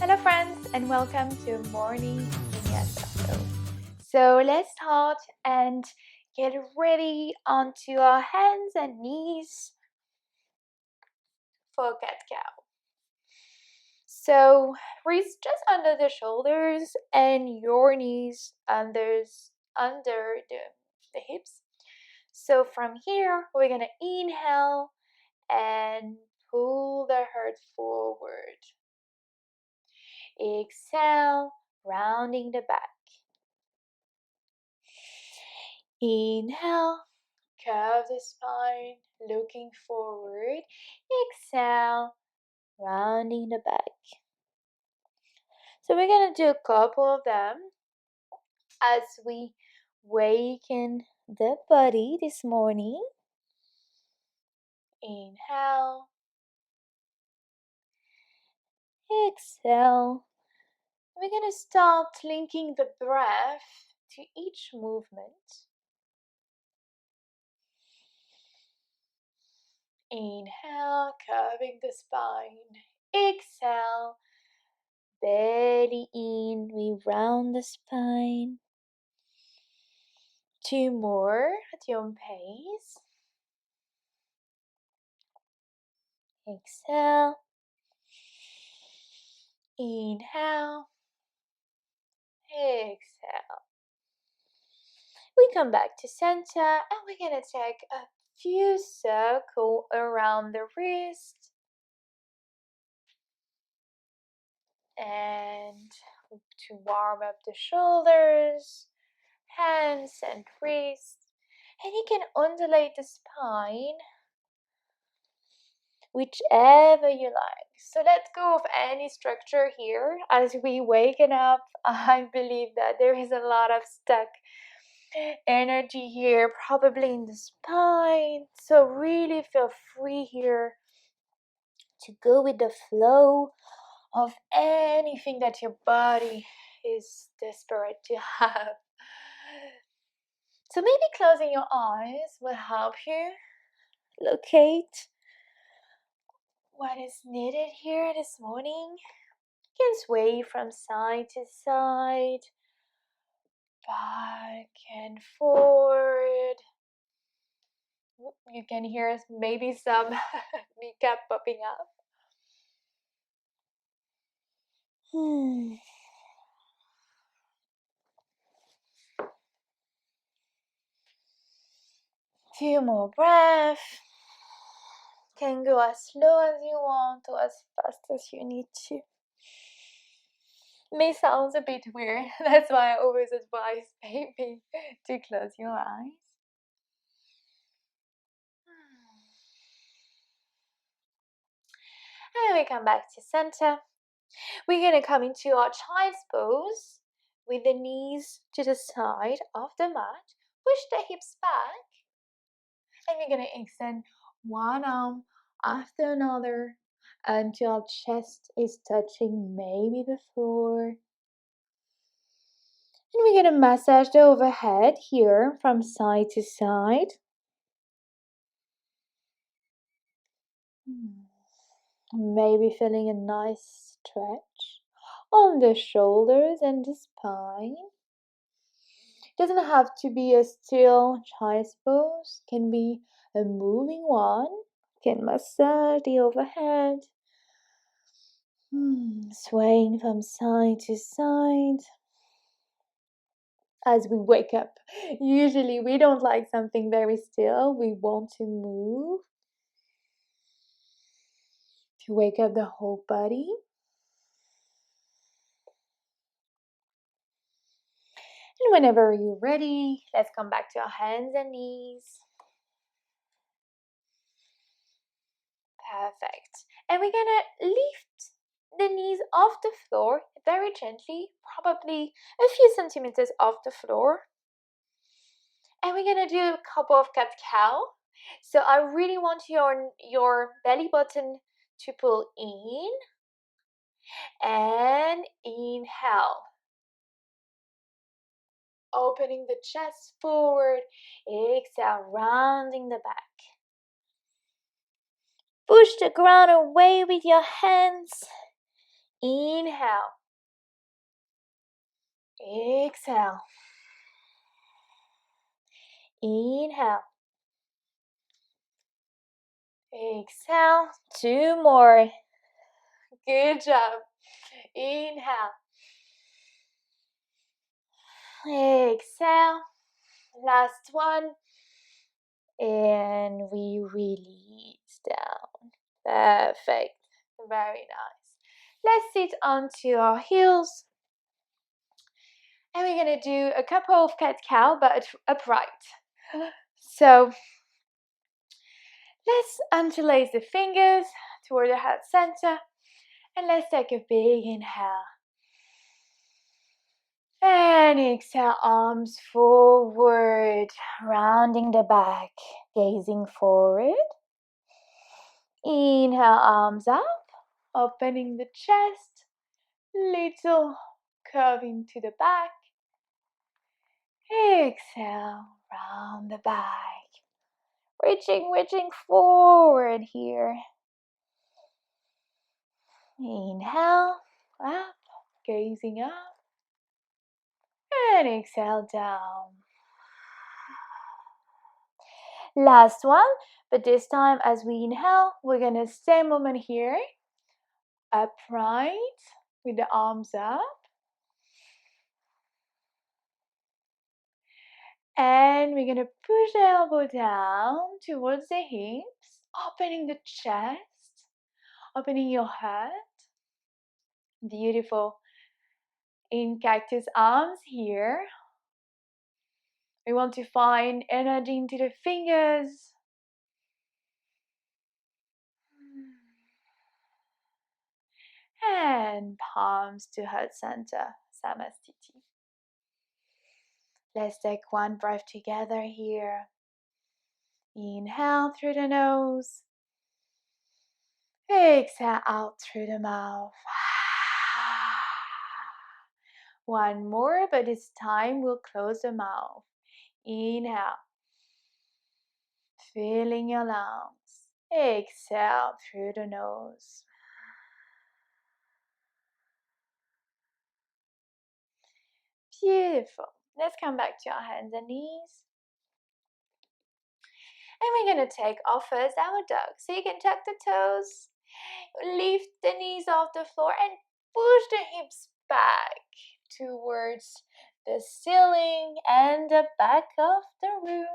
Hello friends and welcome to morning vinyasa. So let's start and get ready onto our hands and knees for cat-cow. So wrists just under the shoulders and your knees under the hips. So from here we're gonna inhale and pull the heart forward. Exhale, rounding the back. Inhale, curve the spine, looking forward. Exhale, rounding the back. So we're going to do a couple of them as we waken the body this morning. Inhale, exhale. We're going to start linking the breath to each movement. Inhale, curving the spine. Exhale, belly in, we round the spine. 2 more at your own pace. Exhale. Inhale. Exhale. We come back to center and we're going to take a few circles around the wrist. And to warm up the shoulders, hands and wrists. And you can undulate the spine whichever you like. So let go of any structure here. As we waken up, I believe that there is a lot of stuck energy here, probably in the spine. So really feel free here to go with the flow of anything that your body is desperate to have. So maybe closing your eyes will help you locate what is needed here this morning. You can sway from side to side, back and forward. You can hear maybe some makeup popping up. Few more breaths. Can go as slow as you want or as fast as you need to. May sound a bit weird. That's why I always advise maybe to close your eyes. And we come back to center. We're going to come into our child's pose with the knees to the side of the mat. Push the hips back. And we're going to extend one arm after another until our chest is touching maybe the floor. And we're going to massage the overhead here from side to side. Maybe feeling a nice stretch on the shoulders and the spine. It doesn't have to be a still child's pose. It can be a moving one. You can massage the overhead. Swaying from side to side. As we wake up, usually we don't like something very still. We want to move. To wake up the whole body. And whenever you're ready, let's come back to our hands and knees. Perfect. And we're gonna lift the knees off the floor very gently, probably a few centimeters off the floor. And we're gonna do a couple of cat-cow. So I really want your belly button to pull in and inhale. Opening the chest forward, exhale, rounding the back. Push the ground away with your hands. Inhale. Exhale. Inhale. Exhale. Two more. Good job. Inhale. Exhale. Last one. And we release down. Perfect. Very nice. Let's sit onto our heels. And we're going to do a couple of cat-cow, but upright. So let's interlace the fingers toward the heart center. And let's take a big inhale. And exhale, arms forward, rounding the back, gazing forward. Inhale, arms up, opening the chest, little curve into the back. Exhale, round the back, reaching forward here. Inhale, up, gazing up, and exhale down. Last one, but this time as we inhale, we're gonna stay a moment here, upright, with the arms up. And we're gonna push the elbow down towards the hips, opening the chest, opening your heart. Beautiful. In cactus arms here, we want to find energy into the fingers. And palms to heart center, Samastiti. Let's take one breath together here. Inhale through the nose. Exhale out through the mouth. One more, but this time we'll close the mouth. Inhale. Filling your lungs. Exhale through the nose. Beautiful. Let's come back to our hands and knees. And we're going to take our first downward dog. So you can tuck the toes, lift the knees off the floor, and push the hips back towards the ceiling and the back of the room.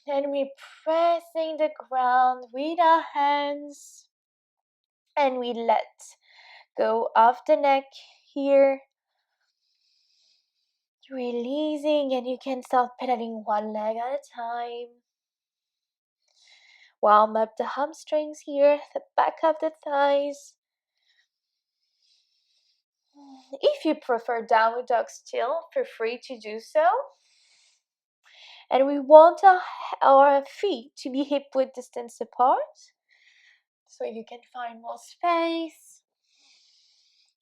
And we're pressing the ground with our hands. And we let go of the neck here. Releasing, and you can start pedaling one leg at a time. Warm up the hamstrings here, the back of the thighs. If you prefer downward dog still, feel free to do so. And we want our feet to be hip-width distance apart, so you can find more space.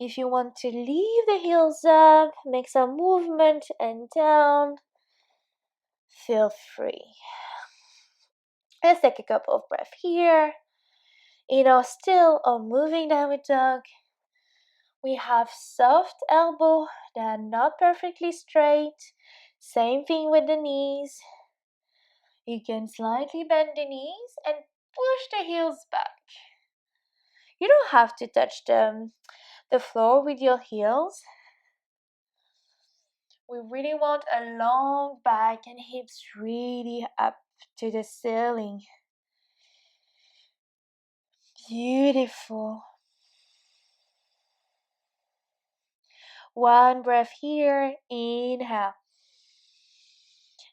If you want to leave the heels up, make some movement and down, feel free. Let's take a couple of breaths here. In our still or moving downward dog, we have soft elbow that are not perfectly straight. Same thing with the knees. You can slightly bend the knees and push the heels back. You don't have to touch the floor with your heels. We really want a long back and hips really up to the ceiling. Beautiful. One breath here. Inhale.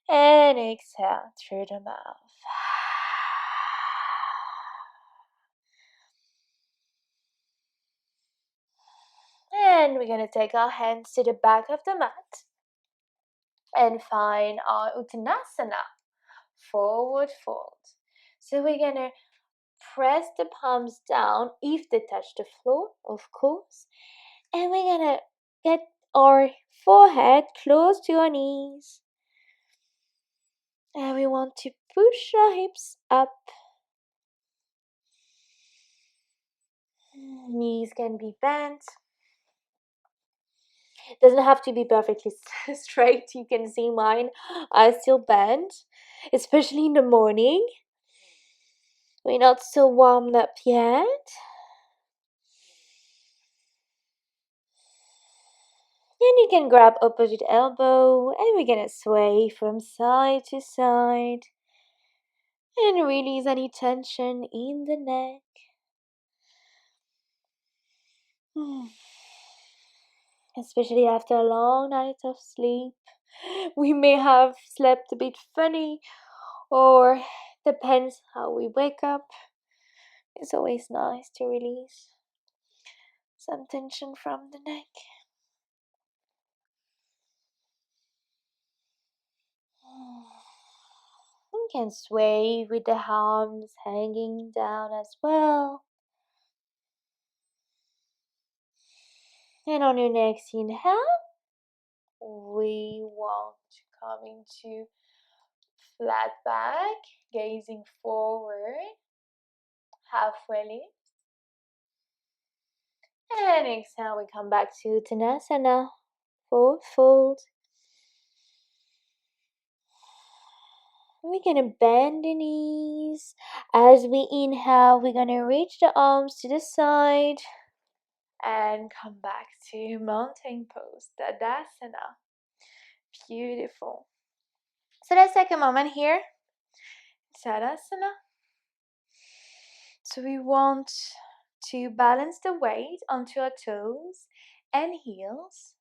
And exhale through the mouth. And we're going to take our hands to the back of the mat and find our Uttanasana, forward fold. So we're going to press the palms down if they touch the floor, of course. And we're going to get our forehead close to our knees. And we want to push our hips up. knees can be bent. Doesn't have to be perfectly straight. You can see mine are still bent, especially in the morning. We're not so warmed up yet. And you can grab opposite elbow and we're gonna sway from side to side and release any tension in the neck. Especially after a long night of sleep. We may have slept a bit funny or depends how we wake up. It's always nice to release some tension from the neck. You can sway with the arms hanging down as well. And on your next inhale, we want to come into flat back, gazing forward, halfway lift. And exhale, we come back to Uttanasana, forward fold. We're gonna bend the knees. As we inhale, we're gonna reach the arms to the side and come back to mountain pose, Tadasana. Beautiful. So let's take a moment here. Tadasana. So we want to balance the weight onto our toes and heels.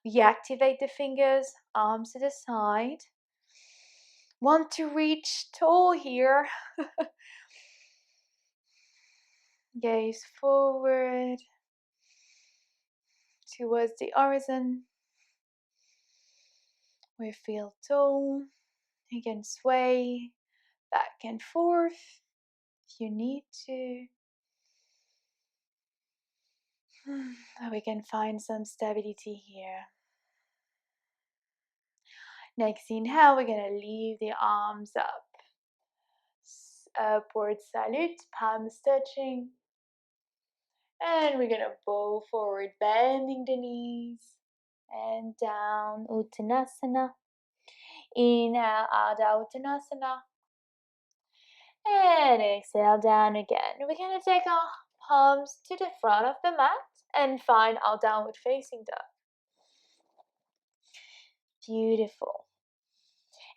We activate the fingers, arms to the side. Want to reach tall here. Gaze forward towards the horizon. We feel tall. You can sway back and forth if you need to. We can find some stability here. Next inhale, we're gonna leave the arms up. Upward salute, palms touching. And we're gonna bow forward, bending the knees. And down, Uttanasana. Inhale, Ardha Uttanasana. And exhale, down again. We're gonna take our palms to the front of the mat and find our downward facing dog. Beautiful.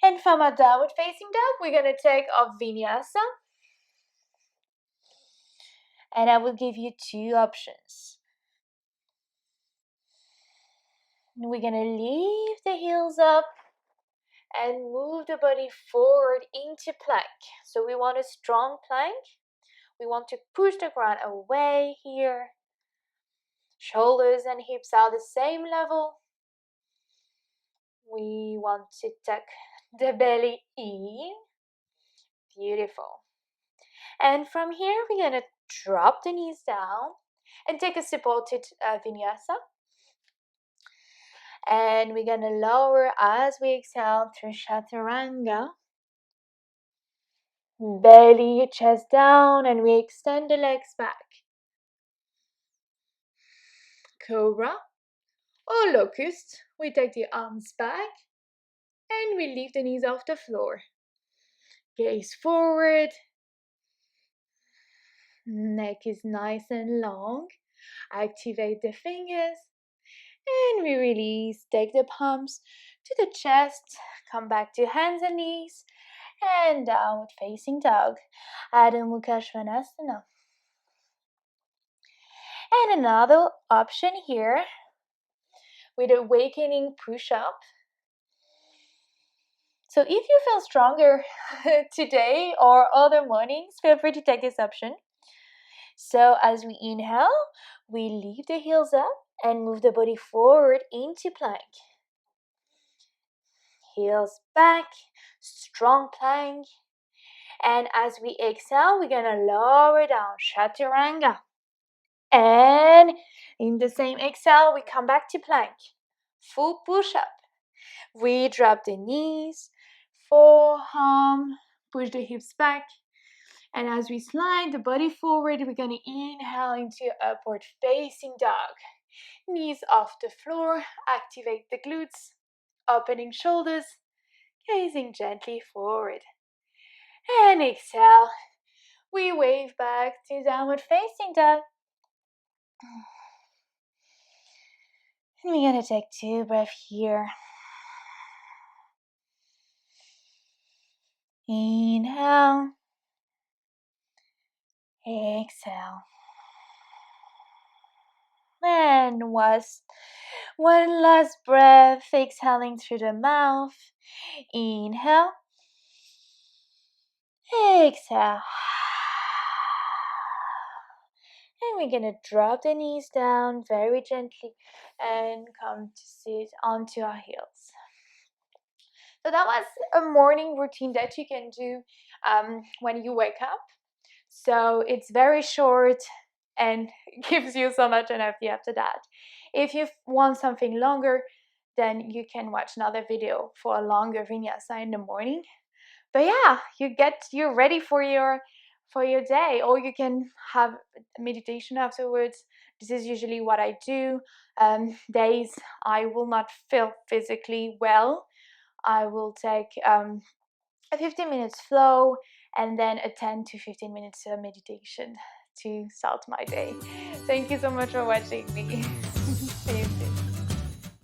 And from our downward facing dog, we're gonna take our vinyasa. And I will give you two options. We're gonna leave the heels up and move the body forward into plank. So we want a strong plank. We want to push the ground away here. Shoulders and hips are the same level. We want to tuck the belly in. Beautiful. And from here, we're gonna drop the knees down and take a supported vinyasa. And we're gonna lower as we exhale through chaturanga. Belly, chest down, and we extend the legs back. Cobra or locust, we take the arms back and we lift the knees off the floor. Gaze forward. Neck is nice and long. Activate the fingers. And we release. Take the palms to the chest. Come back to hands and knees. And downward facing dog. Adho Mukha Svanasana. And another option here with awakening push-up. So if you feel stronger today or other mornings, feel free to take this option. So as we inhale, we lift the heels up and move the body forward into plank. Heels back, strong plank. And as we exhale, we're gonna lower down, chaturanga. And in the same exhale, we come back to plank. Full push-up. We drop the knees, forearm, push the hips back, And as we slide the body forward, we're going to inhale into upward facing dog. Knees off the floor, activate the glutes, opening shoulders, gazing gently forward. And exhale, we wave back to downward facing dog. And we're going to take 2 breaths here. Inhale. Exhale. And one last breath, exhaling through the mouth. Inhale. Exhale. And we're going to drop the knees down very gently and come to sit onto our heels. So that was a morning routine that you can do when you wake up. So it's very short and gives you so much energy after that. If you want something longer, then you can watch another video for a longer vinyasa in the morning. But yeah, you're ready for your day, or you can have meditation afterwards. This is usually what I do. Days I will not feel physically well, I will take a 15 minutes flow and then a 10 to 15 minutes meditation to start my day. Thank you so much for watching me.